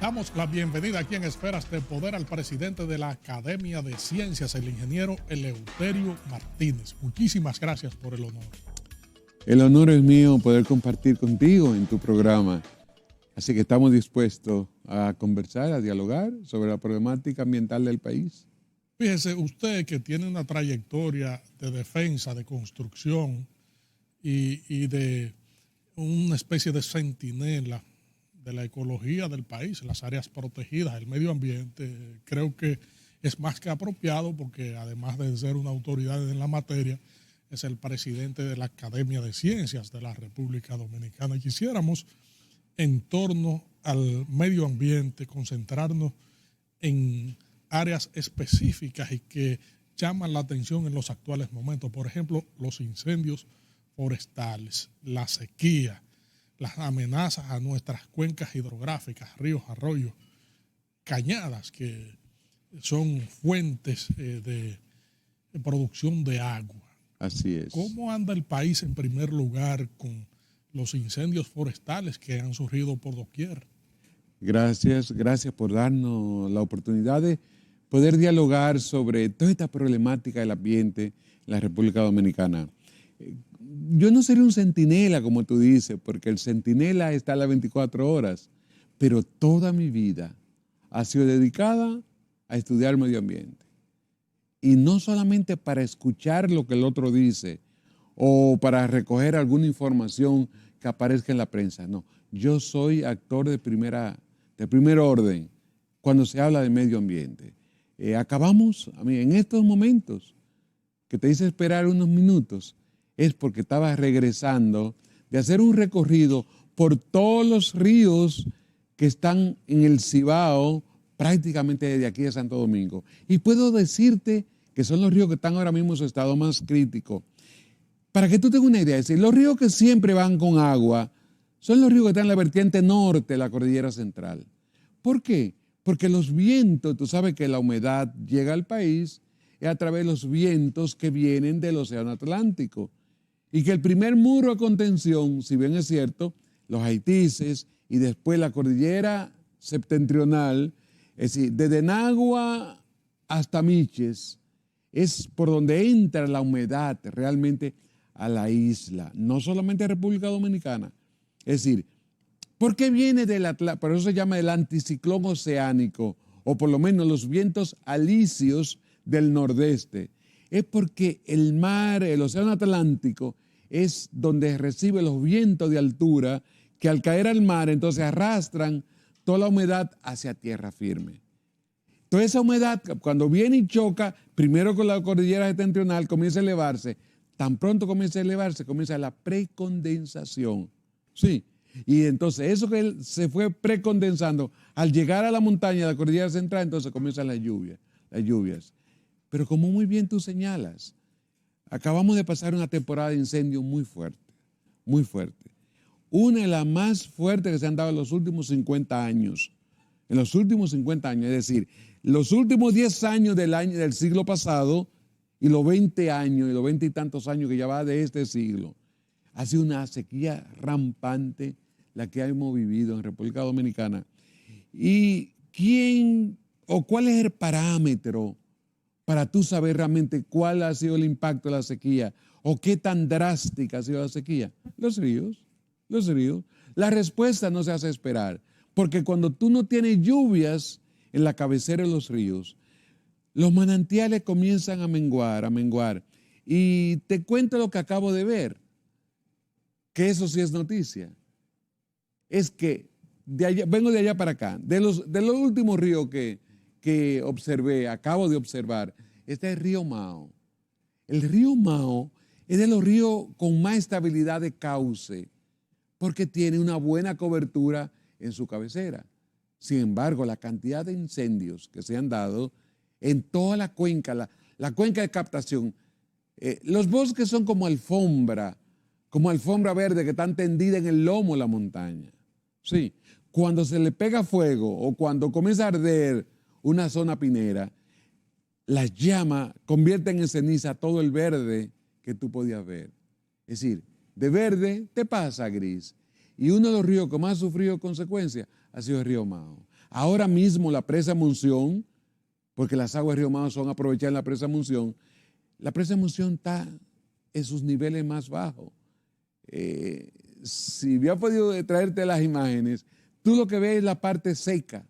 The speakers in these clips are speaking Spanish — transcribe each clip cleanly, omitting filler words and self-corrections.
Damos la bienvenida aquí en Esferas de Poder al presidente de la Academia de Ciencias, el ingeniero Eleuterio Martínez. Muchísimas gracias por el honor. El honor es mío poder compartir contigo en tu programa. Así que estamos dispuestos a conversar, a dialogar sobre la problemática ambiental del país. Fíjese, usted que tiene una trayectoria de defensa, de construcción y de una especie de centinela de la ecología del país, las áreas protegidas, el medio ambiente, creo que es más que apropiado porque además de ser una autoridad en la materia, es el presidente de la Academia de Ciencias de la República Dominicana. Y quisiéramos, en torno al medio ambiente, concentrarnos en áreas específicas y que llaman la atención en los actuales momentos. Por ejemplo, los incendios forestales, la sequía, las amenazas a nuestras cuencas hidrográficas, ríos, arroyos, cañadas, que son fuentes de producción de agua. Así es. ¿Cómo anda el país en primer lugar con los incendios forestales que han surgido por doquier? Gracias por darnos la oportunidad de poder dialogar sobre toda esta problemática del ambiente en la República Dominicana. Yo no seré un centinela, como tú dices, porque el centinela está a las 24 horas, pero toda mi vida ha sido dedicada a estudiar medio ambiente. Y no solamente para escuchar lo que el otro dice o para recoger alguna información que aparezca en la prensa. No, yo soy actor de primer orden cuando se habla de medio ambiente. Acabamos, en estos momentos, que te hice esperar unos minutos, es porque estaba regresando de hacer un recorrido por todos los ríos que están en el Cibao, prácticamente desde aquí de Santo Domingo. Y puedo decirte que son los ríos que están ahora mismo en su estado más crítico. Para que tú tengas una idea, es decir, los ríos que siempre van con agua son los ríos que están en la vertiente norte de la cordillera central. ¿Por qué? Porque los vientos, tú sabes que la humedad llega al país a través de los vientos que vienen del Océano Atlántico. Y que el primer muro de contención, si bien es cierto, los Haitises y después la cordillera septentrional, es decir, desde Nagua hasta Miches, es por donde entra la humedad realmente a la isla, no solamente a República Dominicana. Es decir, ¿por qué viene del Atlántico? Por eso se llama el anticiclón oceánico, o por lo menos los vientos alisios del nordeste. Es porque el mar, el océano Atlántico, es donde recibe los vientos de altura que al caer al mar entonces arrastran toda la humedad hacia tierra firme. Toda esa humedad cuando viene y choca, primero con la cordillera septentrional, comienza a elevarse. Tan pronto comienza a elevarse, comienza la precondensación. Sí. Y entonces eso que se fue precondensando, al llegar a la montaña de la cordillera central, entonces comienzan las lluvias. Pero como muy bien tú señalas, acabamos de pasar una temporada de incendios muy fuerte, muy fuerte. Una de las más fuertes que se han dado en los últimos 50 años. En los últimos 50 años, es decir, los últimos 10 años del siglo pasado y los 20 años y los 20 y tantos años que ya va de este siglo. Ha sido una sequía rampante la que hemos vivido en República Dominicana. ¿Y cuál es el parámetro para tú saber realmente cuál ha sido el impacto de la sequía o qué tan drástica ha sido la sequía? Los ríos. La respuesta no se hace esperar, porque cuando tú no tienes lluvias en la cabecera de los ríos, los manantiales comienzan a menguar. Y te cuento lo que acabo de ver, que eso sí es noticia. Es que vengo de allá para acá, de los últimos ríos que observé, acabo de observar, está el río Mao. El río Mao es de los ríos con más estabilidad de cauce, porque tiene una buena cobertura en su cabecera. Sin embargo, la cantidad de incendios que se han dado en toda la cuenca, la cuenca de captación, los bosques son como alfombra verde que están tendida en el lomo de la montaña. Sí, cuando se le pega fuego o cuando comienza a arder una zona pinera, las llamas convierten en ceniza todo el verde que tú podías ver. Es decir, de verde te pasa a gris. Y uno de los ríos que más ha sufrido consecuencias ha sido el río Mao. Ahora mismo la presa Monción, porque las aguas de Río Mao son aprovechadas en la presa Monción, la presa Monción está en sus niveles más bajos. Si había podido traerte las imágenes, tú lo que ves es la parte seca,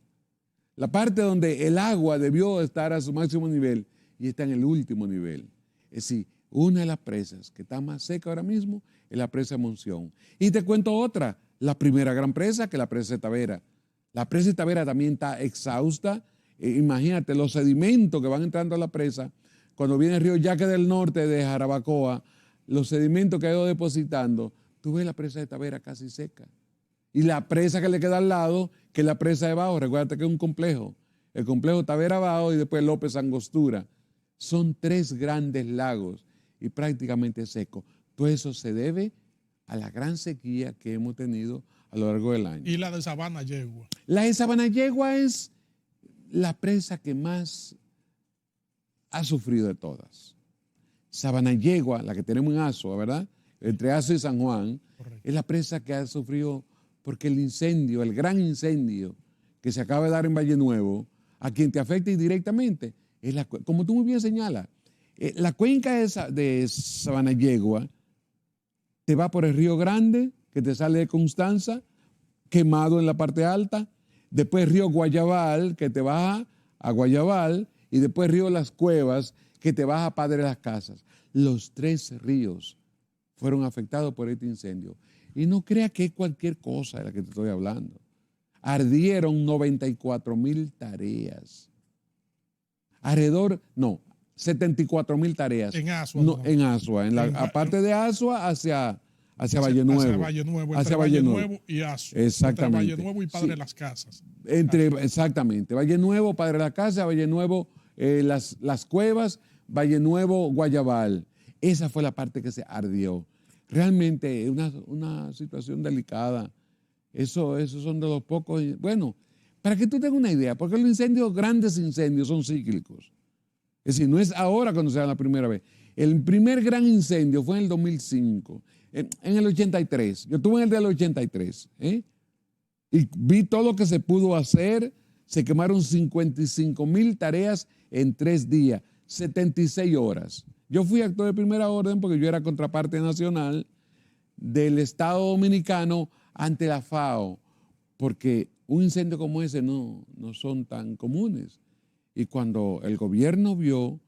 la parte donde el agua debió estar a su máximo nivel y está en el último nivel. Es decir, una de las presas que está más seca ahora mismo es la presa Monción. Y te cuento otra, la primera gran presa, que es la presa de Tavera. La presa de Tavera también está exhausta. Imagínate los sedimentos que van entrando a la presa. Cuando viene el río Yaque del Norte de Jarabacoa, los sedimentos que ha ido depositando, tú ves la presa de Tavera casi seca. Y la presa que le queda al lado, que es la presa de Bajo, recuérdate que es un complejo. El complejo Tavera Bajo y después López Angostura. Son 3 grandes lagos y prácticamente seco. Todo eso se debe a la gran sequía que hemos tenido a lo largo del año. ¿Y la de Sabana Yegua? La de Sabana Yegua es la presa que más ha sufrido de todas. Sabana Yegua, la que tenemos en Azua, ¿verdad? Entre Azua y San Juan, correcto, es la presa que ha sufrido porque el incendio, el gran incendio que se acaba de dar en Valle Nuevo, a quien te afecta indirectamente, es como tú muy bien señalas, la cuenca de Sabana Yegua te va por el Río Grande, que te sale de Constanza, quemado en la parte alta, después Río Guayabal, que te baja a Guayabal, y después Río Las Cuevas, que te baja a Padre Las Casas. Los 3 ríos fueron afectados por este incendio. Y no creas que es cualquier cosa de la que te estoy hablando. Ardieron 94,000 tareas. 74,000 tareas. En Azua. No, en Azua. Aparte de Azua, hacia Valle Nuevo. Hacia Valle Nuevo. Hacia Valle Nuevo y Azua. Exactamente. Entre Valle Nuevo y Padre Las Casas. Exactamente. Valle Nuevo, Padre Las Casas, Valle Nuevo, las Cuevas, Valle Nuevo, Guayabal. Esa fue la parte que se ardió. Realmente es una situación delicada. Esos son de los pocos. Bueno, para que tú tengas una idea, porque los grandes incendios son cíclicos. Es decir, no es ahora cuando se da la primera vez. El primer gran incendio fue en el 2005, en el 83. Yo estuve en el del 83. Y vi todo lo que se pudo hacer. Se quemaron 55,000 tareas en 3 días, 76 horas. Yo fui actor de primera orden porque yo era contraparte nacional del Estado Dominicano ante la FAO, porque un incendio como ese no son tan comunes. Y cuando el gobierno vio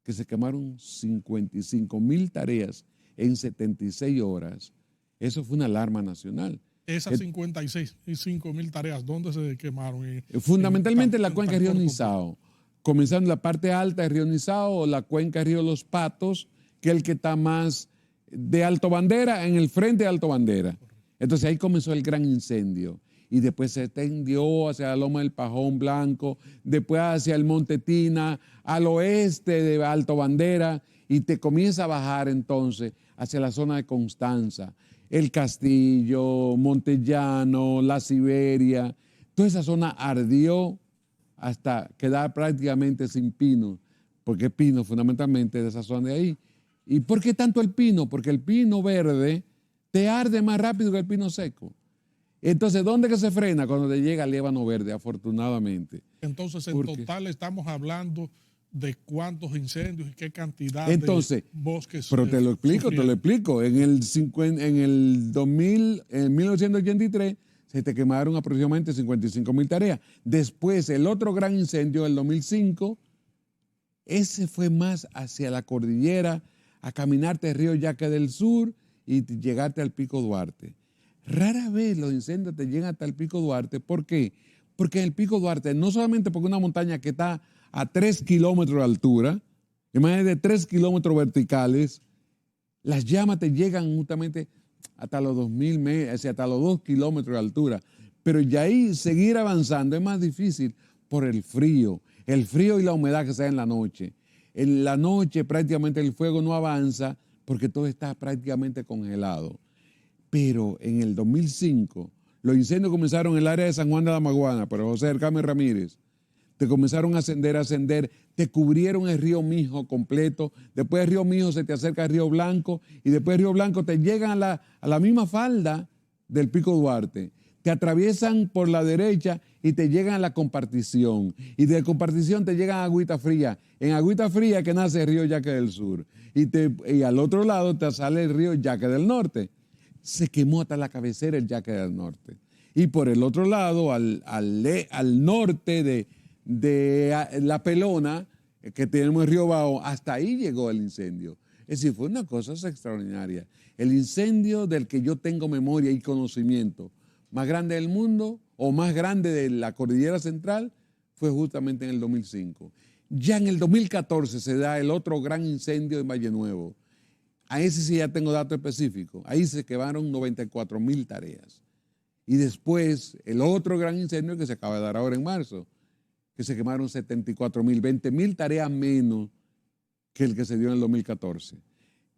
que se quemaron 55,000 tareas en 76 horas, eso fue una alarma nacional. Esas 55,000 tareas, ¿dónde se quemaron? Fundamentalmente en la cuenca del río Nizao. Comenzando en la parte alta del río Nizao o la cuenca del río Los Patos, que es el que está más de Alto Bandera, en el frente de Alto Bandera. Entonces ahí comenzó el gran incendio. Y después se extendió hacia la Loma del Pajón Blanco, después hacia el Monte Tina, al oeste de Alto Bandera, y te comienza a bajar entonces hacia la zona de Constanza, El Castillo, Montellano, La Siberia. Toda esa zona ardió hasta quedar prácticamente sin pino, porque es pino fundamentalmente de esa zona de ahí. ¿Y por qué tanto el pino? Porque el pino verde te arde más rápido que el pino seco. Entonces, ¿dónde que se frena? Cuando te llega el ébano verde, afortunadamente. Entonces, en total estamos hablando de cuántos incendios y qué cantidad de bosques. Pero te lo explico. En el 1983 se te quemaron aproximadamente 55,000 tareas. Después, el otro gran incendio del 2005, ese fue más hacia la cordillera, a caminarte el río Yaque del Sur y llegarte al Pico Duarte. Rara vez los incendios te llegan hasta el Pico Duarte. ¿Por qué? Porque en el Pico Duarte, no solamente porque es una montaña que está a 3 kilómetros de altura, imagínate de 3 kilómetros verticales, las llamas te llegan justamente hasta los 2,000 metros, hasta los 2 kilómetros de altura. Pero ya ahí seguir avanzando es más difícil por el frío y la humedad que se da en la noche. En la noche prácticamente el fuego no avanza porque todo está prácticamente congelado. Pero en el 2005, los incendios comenzaron en el área de San Juan de la Maguana, pero José del Carmen Ramírez, te comenzaron a ascender, te cubrieron el río Mijo completo, después del río Mijo se te acerca el río Blanco, y después del río Blanco te llegan a la misma falda del Pico Duarte, te atraviesan por la derecha y te llegan a la compartición. Y de compartición te llegan a Agüita Fría. En Agüita Fría que nace el río Yaque del Sur. Y al otro lado te sale el río Yaque del Norte. Se quemó hasta la cabecera el Yaque del Norte. Y por el otro lado, al norte de La Pelona, que tenemos el río Bao, hasta ahí llegó el incendio. Es decir, fue una cosa extraordinaria. El incendio del que yo tengo memoria y conocimiento más grande del mundo o más grande de la Cordillera Central fue justamente en el 2005. Ya en el 2014 se da el otro gran incendio en Valle Nuevo. A ese sí ya tengo datos específicos. Ahí se quemaron 94,000 tareas. Y después el otro gran incendio que se acaba de dar ahora en marzo, que se quemaron 74,000, 20,000 tareas menos que el que se dio en el 2014.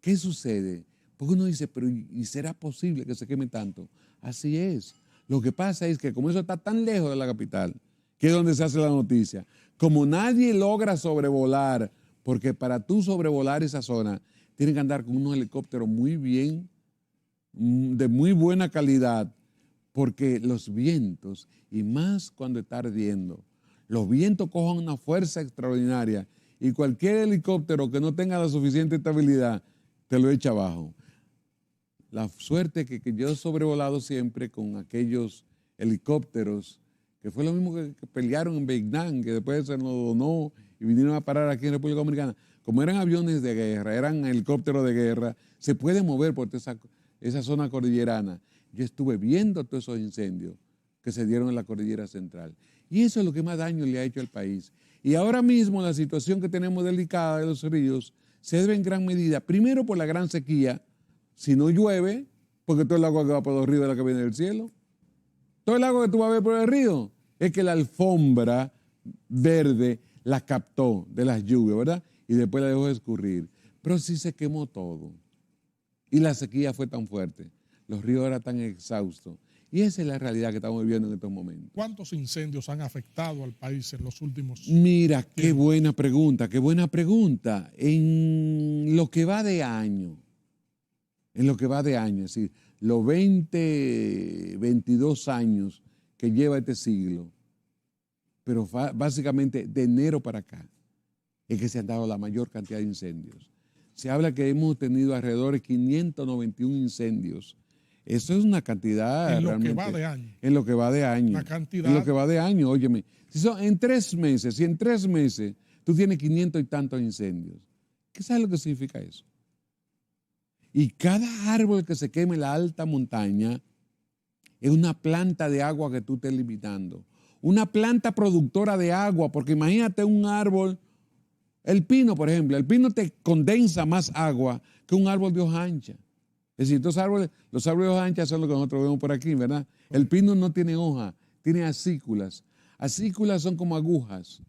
¿Qué sucede? Porque uno dice, pero ¿y será posible que se queme tanto? Así es. Lo que pasa es que como eso está tan lejos de la capital, que es donde se hace la noticia, como nadie logra sobrevolar, porque para tú sobrevolar esa zona, tienen que andar con unos helicópteros muy bien, de muy buena calidad, porque los vientos, y más cuando está ardiendo, los vientos cojan una fuerza extraordinaria y cualquier helicóptero que no tenga la suficiente estabilidad te lo echa abajo. La suerte que yo he sobrevolado siempre con aquellos helicópteros, que fue lo mismo que pelearon en Vietnam, que después se nos donó y vinieron a parar aquí en República Dominicana. Como eran aviones de guerra, eran helicópteros de guerra, se puede mover por esa zona cordillerana. Yo estuve viendo todos esos incendios que se dieron en la Cordillera Central. Y eso es lo que más daño le ha hecho al país. Y ahora mismo la situación que tenemos delicada de los ríos se debe en gran medida, primero por la gran sequía, si no llueve, porque todo el agua que va por los ríos es la que viene del cielo. Todo el agua que tú vas a ver por el río es que la alfombra verde la captó de las lluvias, ¿verdad? Y después la dejó escurrir. Pero sí se quemó todo. Y la sequía fue tan fuerte. Los ríos eran tan exhaustos. Y esa es la realidad que estamos viviendo en estos momentos. ¿Cuántos incendios han afectado al país en los últimos tiempos? Mira, qué buena pregunta, qué buena pregunta. En lo que va de año, es decir, los 22 años que lleva este siglo, pero básicamente de enero para acá, es que se han dado la mayor cantidad de incendios. Se habla que hemos tenido alrededor de 591 incendios. Eso es una cantidad. En lo que va de año. En lo que va de año. Una cantidad. En lo que va de año, óyeme. Si en 3 meses tú tienes 500 y tantos incendios, ¿qué sabes lo que significa eso? Y cada árbol que se queme en la alta montaña es una planta de agua que tú estés limitando. Una planta productora de agua, porque imagínate un árbol, el pino, por ejemplo, el pino te condensa más agua que un árbol de hoja ancha. Es decir, los árboles de hoja ancha son los que nosotros vemos por aquí, ¿verdad? El pino no tiene hoja, tiene acículas. Acículas son como agujas,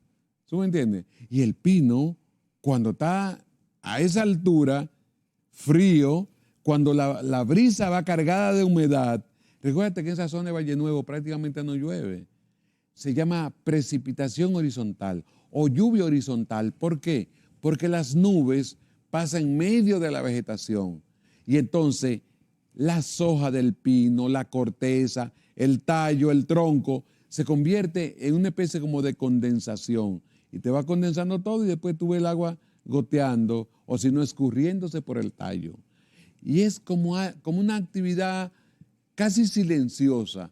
¿tú me entiendes? Y el pino, cuando está a esa altura, frío, cuando la brisa va cargada de humedad, recuérdate que en esa zona de Valle Nuevo prácticamente no llueve. Se llama precipitación horizontal o lluvia horizontal. ¿Por qué? Porque las nubes pasan en medio de la vegetación. Y entonces las hojas del pino, la corteza, el tallo, el tronco, se convierte en una especie como de condensación. Y te va condensando todo y después tú ves el agua goteando o si no escurriéndose por el tallo. Y es como una actividad casi silenciosa.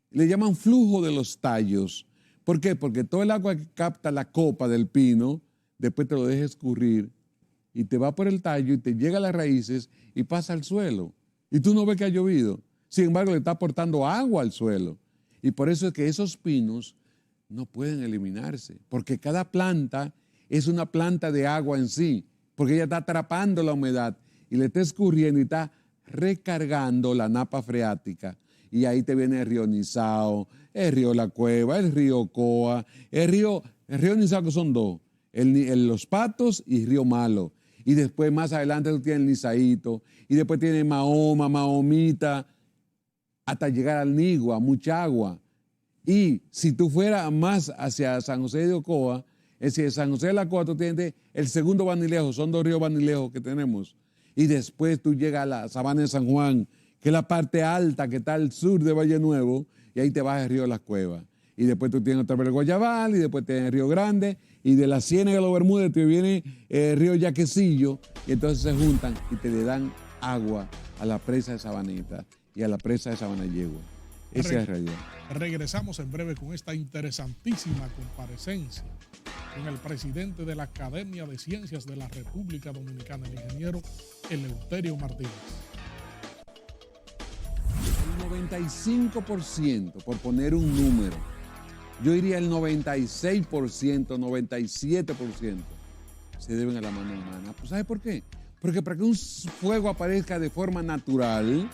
Le llaman flujo de los tallos. ¿Por qué? Porque todo el agua que capta la copa del pino, después te lo deja escurrir y te va por el tallo y te llega a las raíces y pasa al suelo. Y tú no ves que ha llovido. Sin embargo, le está aportando agua al suelo. Y por eso es que esos pinos no pueden eliminarse, porque cada planta es una planta de agua en sí, porque ella está atrapando la humedad y le está escurriendo y está recargando la napa freática. Y ahí te viene el río Nizao, el río La Cueva, el río Coa, el río Nizao, que son dos, Los Patos y Río Malo. Y después más adelante tú tienes el Nizaíto, y después tienes Mahoma, Mahomita, hasta llegar al Nigua, mucha agua. Y si tú fueras más hacia San José de Ocoa, es decir, San José de la Ocoa, tú tienes el segundo Banilejo, son 2 ríos Banilejos que tenemos. Y después tú llegas a la Sabana de San Juan, que es la parte alta que está al sur de Valle Nuevo, y ahí te vas al río Las Cuevas. y después tú tienes otra vez el Guayabal, y después tienes el Río Grande, y de la Ciénaga a los Bermúdez te viene el río Yaquecillo, y entonces se juntan y te le dan agua a la presa de Sabaneta y a la presa de Sabanayegua. Esa es la realidad. Regresamos en breve con esta interesantísima comparecencia con el presidente de la Academia de Ciencias de la República Dominicana, el ingeniero Eleuterio Martínez. El 95%, por poner un número, yo diría el 96%, 97%, se deben a la mano humana. Pues, ¿sabe por qué? Porque para que un fuego aparezca de forma natural,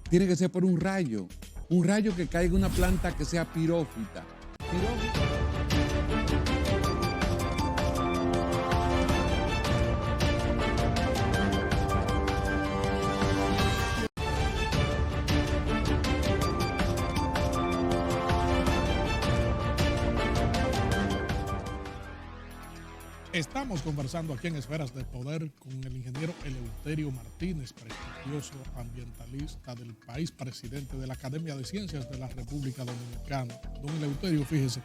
tiene que ser por un rayo que caiga en una planta que sea pirófita. Estamos conversando aquí en Esferas de Poder con el ingeniero Eleuterio Martínez, prestigioso ambientalista del país, presidente de la Academia de Ciencias de la República Dominicana. Don Eleuterio, fíjese,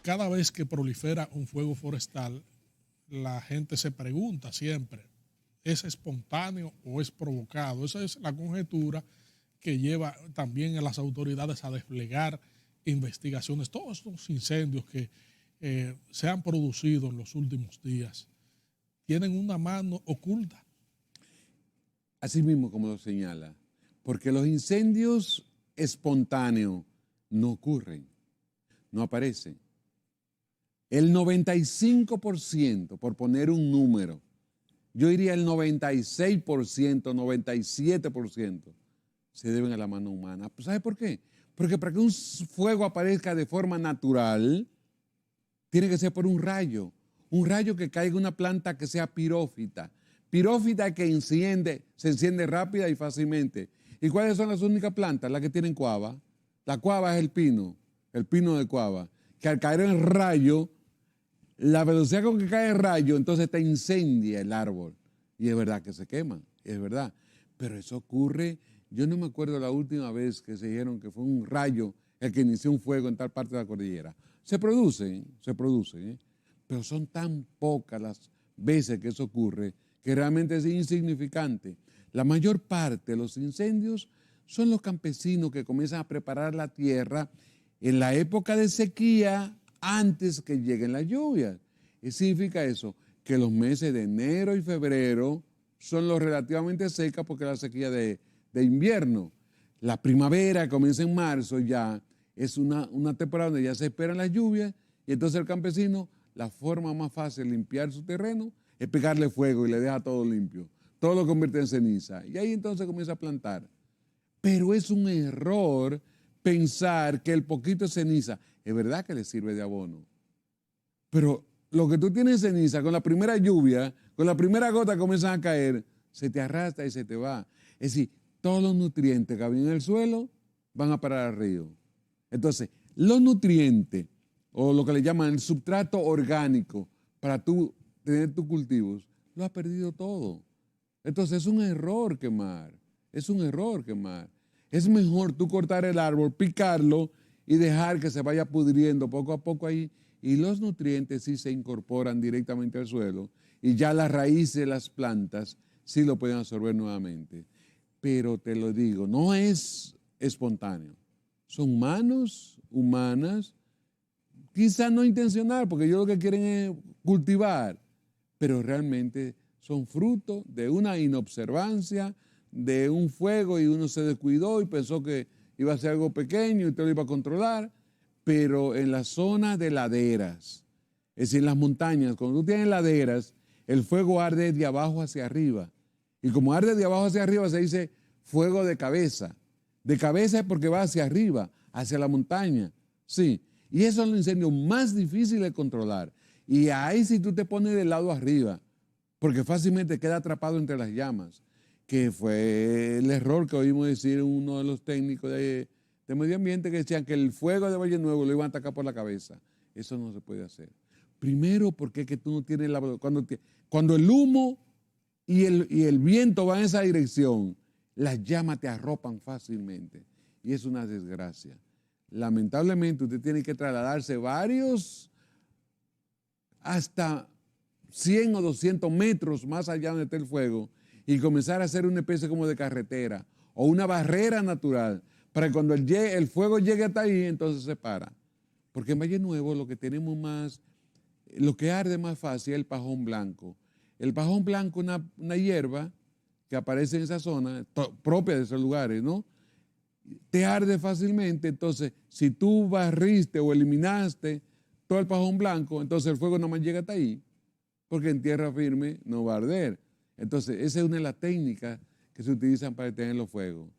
cada vez que prolifera un fuego forestal, la gente se pregunta siempre, ¿es espontáneo o es provocado? Esa es la conjetura que lleva también a las autoridades a desplegar investigaciones. Todos estos incendios que se han producido en los últimos días tienen una mano oculta. Así mismo como lo señala, porque los incendios espontáneos no ocurren, no aparecen. El 95%, por poner un número, yo diría el 96%, 97%, se deben a la mano humana. ¿Sabe por qué? Porque para que un fuego aparezca de forma natural, tiene que ser por un rayo que caiga en una planta que sea pirófita. Pirófita que se enciende rápida y fácilmente. ¿Y cuáles son las únicas plantas? Las que tienen cuava. La cuava es el pino de cuava, que al caer el rayo, la velocidad con que cae el rayo, entonces te incendia el árbol. Y es verdad que se quema, es verdad. Pero eso ocurre, yo no me acuerdo la última vez que se dijeron que fue un rayo el que inició un fuego en tal parte de la cordillera. Se produce, pero son tan pocas las veces que eso ocurre que realmente es insignificante. La mayor parte de los incendios son los campesinos que comienzan a preparar la tierra en la época de sequía antes que lleguen las lluvias. ¿Qué significa eso? Que los meses de enero y febrero son los relativamente secas porque es la sequía de invierno. La primavera comienza en marzo ya. Es una temporada donde ya se esperan las lluvias y entonces el campesino, la forma más fácil de limpiar su terreno es pegarle fuego y le deja todo limpio. Todo lo convierte en ceniza y ahí entonces comienza a plantar. Pero es un error pensar que el poquito de ceniza, es verdad que le sirve de abono, pero lo que tú tienes ceniza, con la primera lluvia, con la primera gota que comienzan a caer, se te arrastra y se te va. Es decir, todos los nutrientes que había en el suelo van a parar al río. Entonces, los nutrientes, o lo que le llaman el substrato orgánico para tú tener tus cultivos, lo ha perdido todo. Entonces, es un error quemar. Es mejor tú cortar el árbol, picarlo y dejar que se vaya pudriendo poco a poco ahí. Y los nutrientes sí se incorporan directamente al suelo y ya las raíces de las plantas sí lo pueden absorber nuevamente. Pero te lo digo, no es espontáneo. Son manos humanas, quizás no intencional, porque ellos lo que quieren es cultivar, pero realmente son fruto de una inobservancia, de un fuego y uno se descuidó y pensó que iba a ser algo pequeño y usted lo iba a controlar, pero en la zona de laderas, es decir, en las montañas, cuando tú tienes laderas, el fuego arde de abajo hacia arriba. Y como arde de abajo hacia arriba se dice fuego de cabeza. De cabeza es porque va hacia arriba, hacia la montaña. Sí, y esos son los incendios más difíciles de controlar. Y ahí si tú te pones del lado arriba, porque fácilmente queda atrapado entre las llamas, que fue el error que oímos decir uno de los técnicos de medio ambiente que decían que el fuego de Valle Nuevo lo iban a atacar por la cabeza. Eso no se puede hacer. Primero porque es que tú no tienes cuando el humo y el viento van en esa dirección, las llamas te arropan fácilmente y es una desgracia. lamentablemente usted tiene que trasladarse varios, hasta 100 o 200 metros más allá donde está el fuego y comenzar a hacer una especie como de carretera o una barrera natural para que cuando el fuego llegue hasta ahí, entonces se para. Porque en Valle Nuevo lo que tenemos más, lo que arde más fácil es el pajón blanco. El pajón blanco es una hierba que aparece en esa zona, propia de esos lugares, ¿no? Te arde fácilmente, entonces si tú barriste o eliminaste todo el pajón blanco, entonces el fuego no más llega hasta ahí, porque en tierra firme no va a arder. Entonces esa es una de las técnicas que se utilizan para detener los fuegos.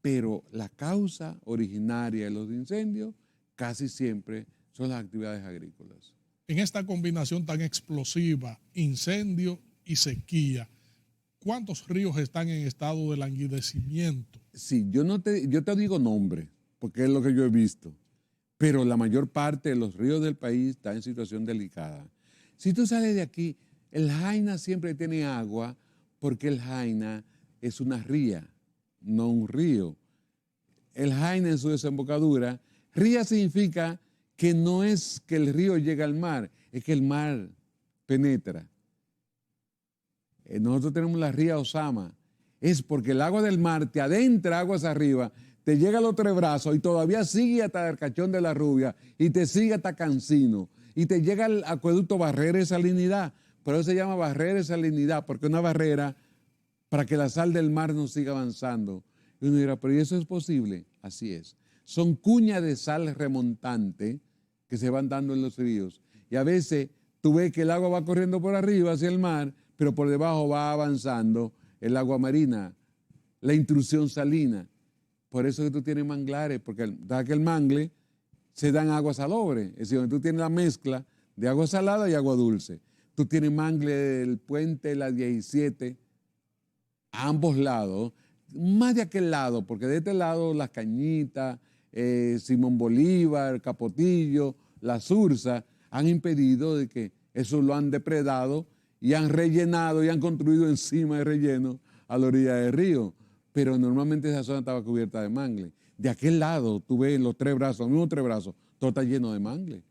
Pero la causa originaria de los incendios casi siempre son las actividades agrícolas. En esta combinación tan explosiva, incendio y sequía, ¿cuántos ríos están en estado de languidecimiento? Sí, yo te digo nombre, porque es lo que yo he visto, pero la mayor parte de los ríos del país está en situación delicada. Si tú sales de aquí, el Jaina siempre tiene agua, porque el Jaina es una ría, no un río. El Jaina en su desembocadura, ría significa que no es que el río llega al mar, es que el mar penetra. Nosotros tenemos la ría Osama, es porque el agua del mar te adentra aguas arriba, te llega a los Tres Brazos y todavía sigue hasta el Cachón de la Rubia y te sigue hasta Cancino y te llega al acueducto Barrera de Salinidad. Por eso se llama Barrera de Salinidad, porque es una barrera para que la sal del mar no siga avanzando. Y uno dirá, pero ¿y eso es posible? Así es. Son cuñas de sal remontante que se van dando en los ríos. Y a veces tú ves que el agua va corriendo por arriba hacia el mar, pero por debajo va avanzando el agua marina, la intrusión salina. Por eso que tú tienes manglares, porque da que el mangle se dan agua salobre. Es decir, donde tú tienes la mezcla de agua salada y agua dulce. Tú tienes mangle del puente de la 17 a ambos lados, más de aquel lado, porque de este lado Las Cañitas, Simón Bolívar, Capotillo, La Sursa, han impedido de que eso lo han depredado y han rellenado y han construido encima de relleno a la orilla del río. Pero normalmente esa zona estaba cubierta de mangle. De aquel lado, tú ves los Tres Brazos, los mismos Tres Brazos, todo está lleno de mangle.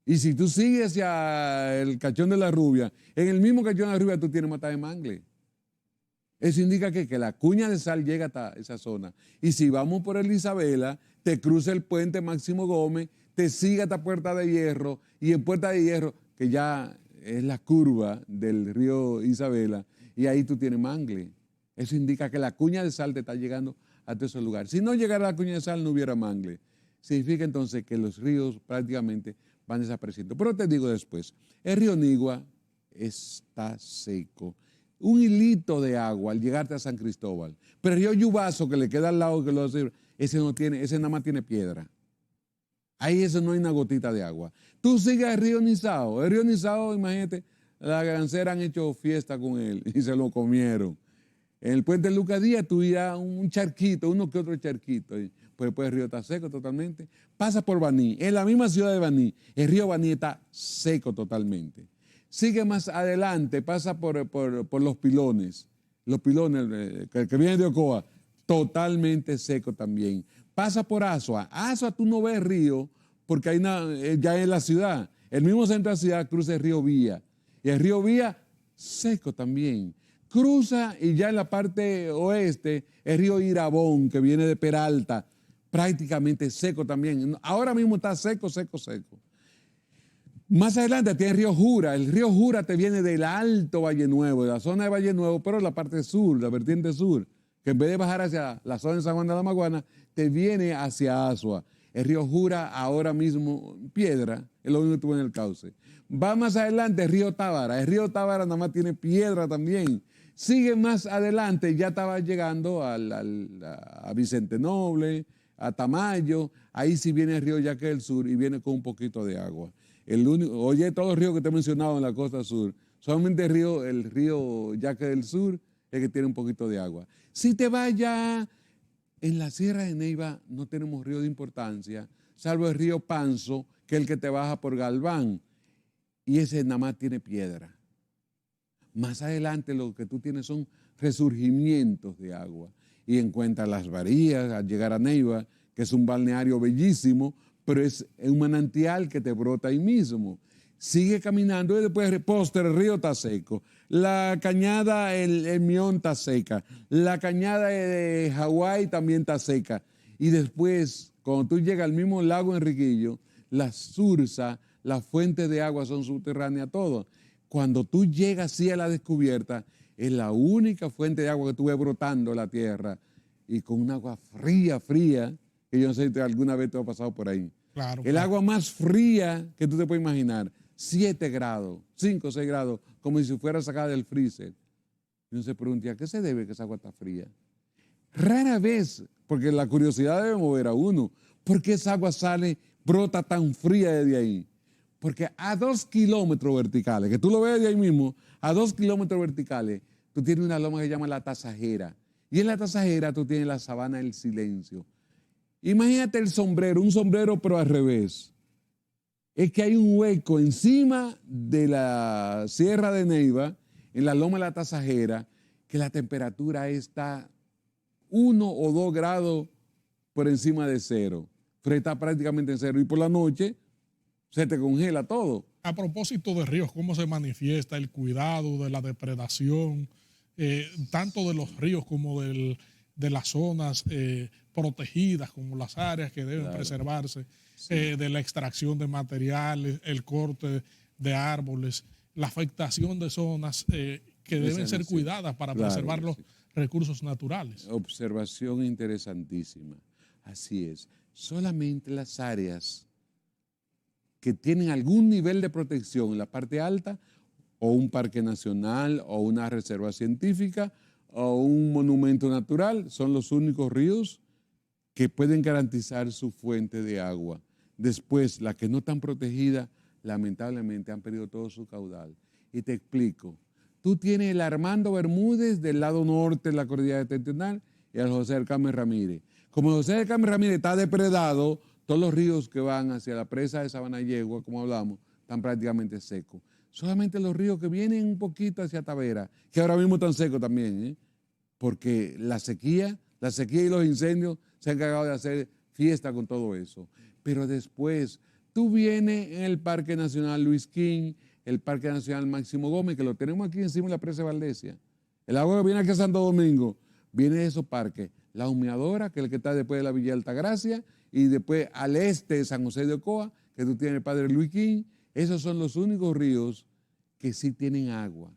Y si tú sigues hacia el Cachón de la Rubia, en el mismo Cachón de la Rubia tú tienes mata de mangle. Eso indica que la cuña de sal llega hasta esa zona. Y si vamos por el Isabela, te cruza el puente Máximo Gómez, te sigue hasta Puerta de Hierro, y en Puerta de Hierro, que ya es la curva del río Isabela, y ahí tú tienes mangle. Eso indica que la cuña de sal te está llegando hasta esos lugares. Si no llegara la cuña de sal, no hubiera mangle. Significa entonces que los ríos prácticamente van desapareciendo. Pero te digo después, el río Nigua está seco. Un hilito de agua al llegarte a San Cristóbal. Pero el río Yubazo, que le queda al lado, ese nada más tiene piedra. Ahí eso no hay una gotita de agua. Tú sigues el río Nizao. El río Nizao, imagínate, las ganceras han hecho fiesta con él y se lo comieron. En el puente de Lucas Díaz tú irás un charquito, uno que otro charquito. Pues después el río está seco totalmente. Pasa por Baní, en la misma ciudad de Baní. El río Baní está seco totalmente. Sigue más adelante, pasa por los pilones que vienen de Ocoa, totalmente seco también. Pasa por Asua. Asua tú no ves río porque hay ya en la ciudad. El mismo centro de la ciudad cruza el río Vía. Y el río Vía seco también. Cruza y ya en la parte oeste el río Irabón, que viene de Peralta, prácticamente seco también. Ahora mismo está seco, seco, seco. Más adelante tiene el río Jura. El río Jura te viene del Alto Valle Nuevo, de la zona de Valle Nuevo, pero la parte sur, la vertiente sur, que en vez de bajar hacia la zona de San Juan de la Maguana, te viene hacia Asua. El río Jura ahora mismo, piedra, es lo único que tuvo en el cauce. Va más adelante el río Tábara. El río Tábara nada más tiene piedra también. Sigue más adelante, ya estaba llegando a Vicente Noble, a Tamayo. Ahí sí viene el río Yaque del Sur y viene con un poquito de agua. Oye, todos los ríos que te he mencionado en la costa sur, solamente el río Yaque del Sur es que tiene un poquito de agua. Si te vas ya en la Sierra de Neiva, no tenemos río de importancia, salvo el río Panzo, que es el que te baja por Galván, y ese nada más tiene piedra. Más adelante lo que tú tienes son resurgimientos de agua, y encuentras las varías al llegar a Neiva, que es un balneario bellísimo, pero es un manantial que te brota ahí mismo. Sigue caminando y después Póster, el río está seco. La cañada, el Mión está seca. La cañada de Hawái también está seca. Y después, cuando tú llegas al mismo lago Enriquillo, la Sursa, las fuentes de agua son subterráneas, todo. Cuando tú llegas así a la descubierta, es la única fuente de agua que tú ves brotando en la tierra y con un agua fría, fría, que yo no sé si alguna vez te has pasado por ahí. Claro, El agua más fría que tú te puedes imaginar, 7 grados, 5 o 6 grados, como si fuera sacada del freezer. Y uno se pregunta, ¿a qué se debe que esa agua está fría? Rara vez, porque la curiosidad debe mover a uno, ¿por qué esa agua sale, brota tan fría desde ahí? Porque a 2 kilómetros verticales, que tú lo ves de ahí mismo, a 2 kilómetros verticales, tú tienes una loma que se llama La Tasajera. Y en La Tasajera tú tienes la sabana del silencio. Imagínate el sombrero, un sombrero pero al revés. Es que hay un hueco encima de la Sierra de Neiva, en la loma de La Tasajera, que la temperatura está 1 o 2 grados por encima de cero. Está prácticamente en cero. Y por la noche se te congela todo. A propósito de ríos, ¿cómo se manifiesta el cuidado de la depredación, tanto de los ríos como de las zonas protegidas, como las áreas que deben preservarse, sí, de la extracción de materiales, el corte de árboles, la afectación de zonas que deben ser cuidadas para preservar los recursos naturales? Observación interesantísima. Así es. Solamente las áreas que tienen algún nivel de protección en la parte alta, o un parque nacional, o una reserva científica, o un monumento natural, son los únicos ríos que pueden garantizar su fuente de agua. Después, las que no están protegidas, lamentablemente han perdido todo su caudal. Y te explico. Tú tienes el Armando Bermúdez del lado norte de la cordillera septentrional y el José del Carmen Ramírez. Como el José del Carmen Ramírez está depredado, todos los ríos que van hacia la presa de Sabana Yegua, como hablamos, están prácticamente secos. Solamente los ríos que vienen un poquito hacia Tavera, que ahora mismo están secos también, porque la sequía y los incendios se han encargado de hacer fiesta con todo eso. Pero después, tú vienes en el Parque Nacional Luis King, el Parque Nacional Máximo Gómez, que lo tenemos aquí encima de la presa de Valdesia. El agua que viene aquí a Santo Domingo, viene de esos parques. La Humeadora, que es el que está después de la Villa Altagracia, y después al este de San José de Ocoa, que tú tienes el Padre Luis King. Esos son los únicos ríos que sí tienen agua.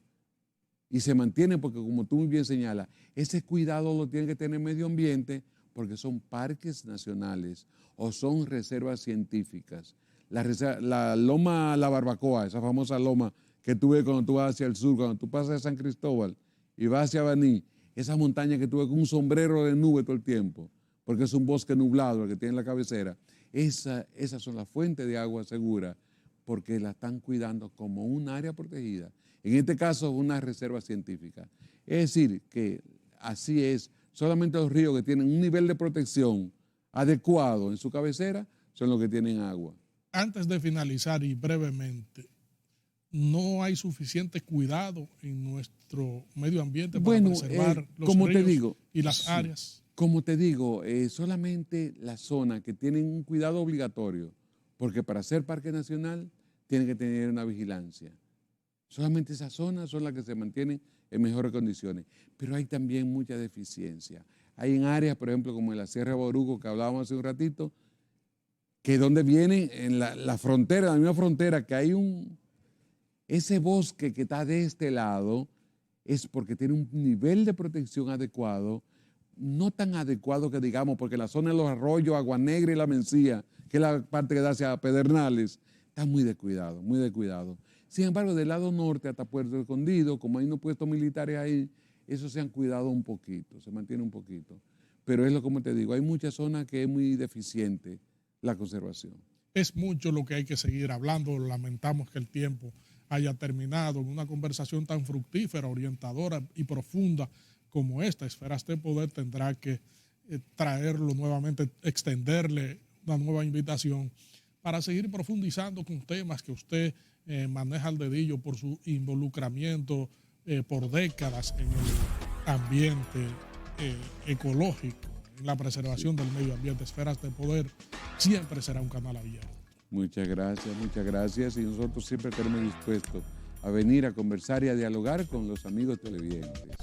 Y se mantienen porque, como tú muy bien señalas, ese cuidado lo tiene que tener el medio ambiente porque son parques nacionales o son reservas científicas. La loma La Barbacoa, esa famosa loma que tú ves cuando tú vas hacia el sur, cuando tú pasas de San Cristóbal y vas hacia Baní, esa montaña que tú ves con un sombrero de nube todo el tiempo, porque es un bosque nublado el que tiene en la cabecera, esas son las fuentes de agua segura porque la están cuidando como un área protegida. En este caso, una reserva científica. Es decir, que así es, solamente los ríos que tienen un nivel de protección adecuado en su cabecera son los que tienen agua. Antes de finalizar y brevemente, ¿no hay suficiente cuidado en nuestro medio ambiente para preservar los ríos y las áreas? Como te digo, solamente las zonas que tienen un cuidado obligatorio, porque para ser parque nacional tiene que tener una vigilancia. Solamente esas zonas son las que se mantienen en mejores condiciones, pero hay también mucha deficiencia. Hay en áreas, por ejemplo, como en la Sierra de Boruco, que hablábamos hace un ratito, que donde vienen en la frontera, en la misma frontera, que hay ese bosque que está de este lado, es porque tiene un nivel de protección adecuado, no tan adecuado que digamos, porque la zona de los arroyos, Agua Negra y La Mencía, que es la parte que da hacia Pedernales, está muy descuidado, muy descuidado. Sin embargo, del lado norte hasta Puerto Escondido, como hay unos puestos militares ahí, esos se han cuidado un poquito, se mantiene un poquito. Pero es lo como te digo, hay muchas zonas que es muy deficiente la conservación. Es mucho lo que hay que seguir hablando. Lamentamos que el tiempo haya terminado en una conversación tan fructífera, orientadora y profunda como esta. Esferas de Poder tendrá que traerlo nuevamente, extenderle una nueva invitación para seguir profundizando con temas que usted maneja al dedillo por su involucramiento por décadas en el ambiente ecológico, la preservación del medio ambiente, Esferas de Poder, siempre será un canal abierto. Muchas gracias. Y nosotros siempre estaremos dispuestos a venir a conversar y a dialogar con los amigos televidentes.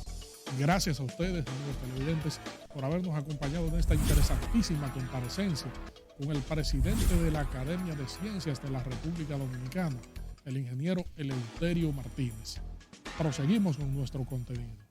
Gracias a ustedes, amigos televidentes, por habernos acompañado en esta interesantísima comparecencia con el presidente de la Academia de Ciencias de la República Dominicana, el ingeniero Eleuterio Martínez. Proseguimos con nuestro contenido.